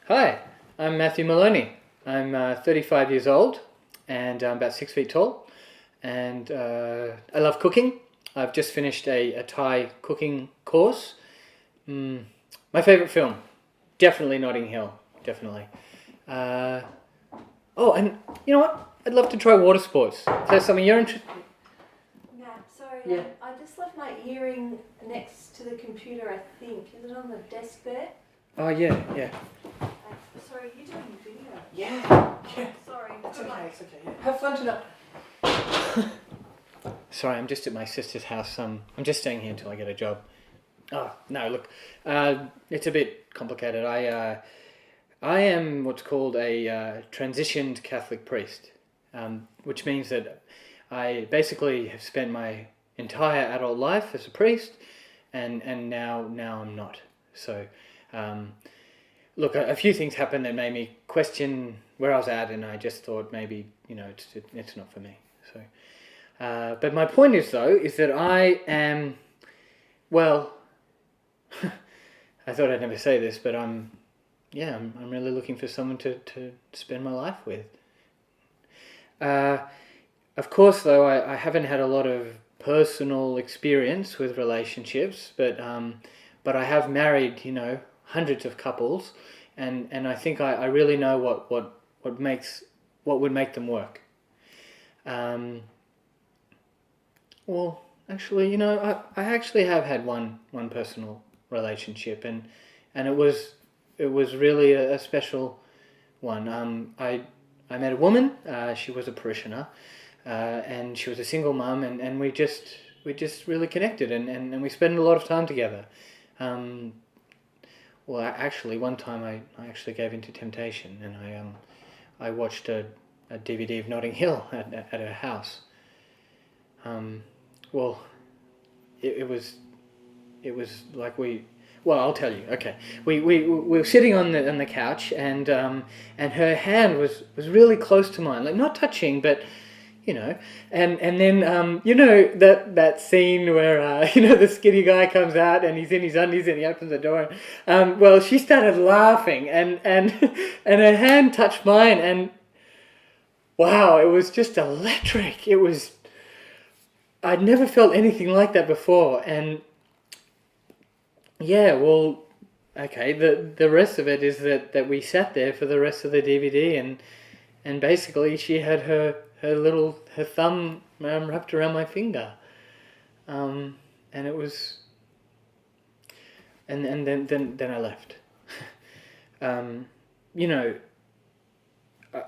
Hi, I'm Matthew Maloney. I'm 35 years old and I'm about 6 feet tall. And I love cooking. I've just finished a Thai cooking course. My favorite film, definitely Notting Hill, definitely. Uh, oh, and you know what? I'd love to try water sports. Is that something you're interested? Matt, sorry, Yeah. I just left my earring next to the computer, I think. Is it on the desk there? Oh, yeah, yeah. Sorry, you're doing video. Yeah, yeah. Sorry. It's okay, it's okay. Yeah. Have fun tonight. Sorry, I'm just at my sister's house. I'm just staying here until I get a job. Oh, no, look, it's a bit complicated. I am what's called a transitioned Catholic priest, which means that I basically have spent my entire adult life as a priest, and now I'm not. So, look, a few things happened that made me question where I was at, and I just thought maybe it's not for me. So, but my point is though is that I am well. I thought I'd never say this, but I'm really looking for someone to spend my life with. Uh, of course, though, I haven't had a lot of personal experience with relationships, but I have married, hundreds of couples, and I think I really know what would make them work. Um, well, actually, I actually have had one personal relationship, and it was really a special one. I met a woman. She was a parishioner, and she was a single mum, and we just really connected, and we spent a lot of time together. Um, actually, one time I actually gave into temptation, and I watched a DVD of Notting Hill at her house. Um, well, it was like I'll tell you. Okay, we were sitting on the couch, and her hand was really close to mine, like not touching, but and then that scene where the skinny guy comes out and he's in his undies and he opens the door. Well, she started laughing, and and her hand touched mine, and wow, it was just electric. I'd never felt anything like that before, and yeah, well, okay. The rest of it is that we sat there for the rest of the DVD, and basically she had her thumb wrapped around my finger, and it was, and then I left. um, you know, I,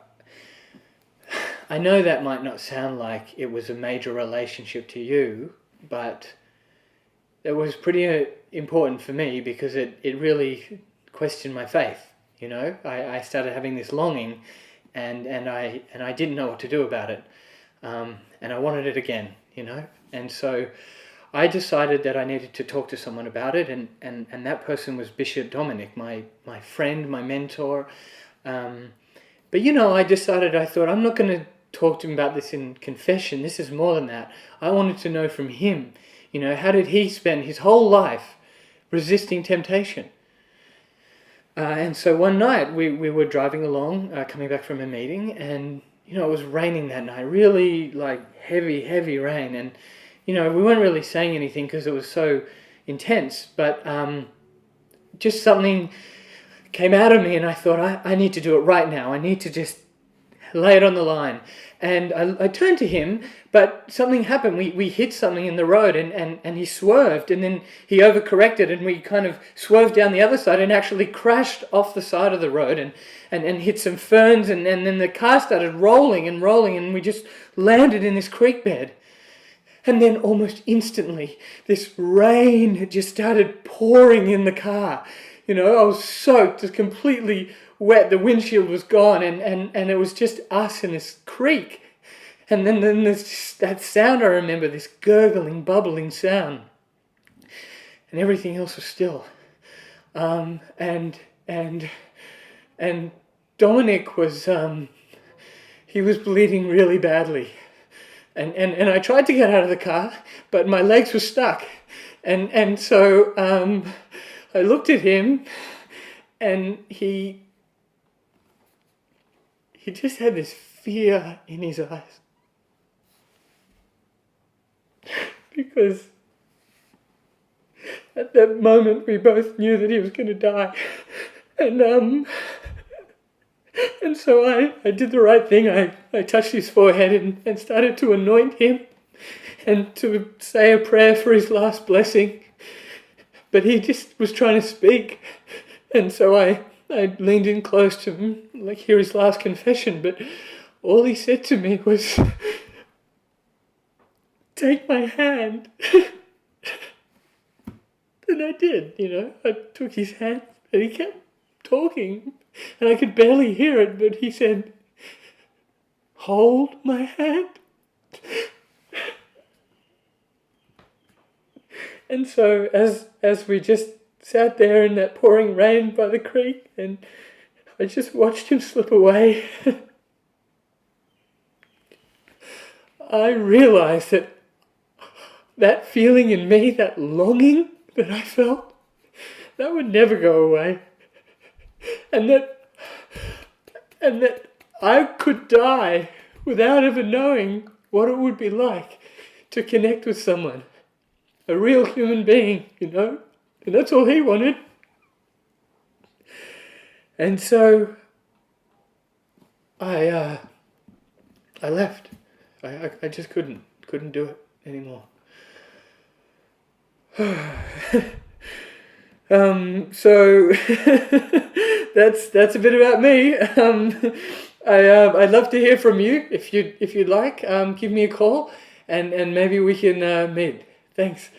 I know that might not sound like it was a major relationship to you, but it was pretty important for me because it really questioned my faith. I started having this longing, and I didn't know what to do about it, and I wanted it again. And so I decided that I needed to talk to someone about it, and that person was Bishop Dominic, my friend, my mentor. But I thought I'm not going to talk to him about this in confession. This is more than that. I wanted to know from him. How did he spend his whole life resisting temptation? And so one night we were driving along, coming back from a meeting, and it was raining that night, really like heavy rain, and we weren't really saying anything because it was so intense, but just something came out of me, and I thought I need to do it right now. I need to just lay it on the line. And I turned to him, but something happened. We hit something in the road, and he swerved, and then he overcorrected, and we kind of swerved down the other side and actually crashed off the side of the road and hit some ferns, and then the car started rolling, and we just landed in this creek bed. And then almost instantly, this rain just started pouring in the car. I was soaked, just completely wet. The windshield was gone, and it was just us in this creek. And then that sound, I remember, this gurgling, bubbling sound. And everything else was still. And Dominic was, he was bleeding really badly. And I tried to get out of the car, but my legs were stuck. And so I looked at him, and he he just had this fear in his eyes. Because at that moment we both knew that he was going to die. And so I did the right thing. I touched his forehead and started to anoint him and to say a prayer for his last blessing. But he just was trying to speak. And so I leaned in close to him, like hear his last confession. But all he said to me was, "Take my hand." And I did, I took his hand and he kept talking and I could barely hear it, but he said, "Hold my hand." And so as we just sat there in that pouring rain by the creek and I just watched him slip away, I realized that feeling in me, that longing that I felt, that would never go away. And that I could die without ever knowing what it would be like to connect with someone, a real human being, And that's all he wanted. And so I left. I just couldn't do it anymore. So that's a bit about me. I'd love to hear from you if you'd like. Give me a call and maybe we can meet. Thanks.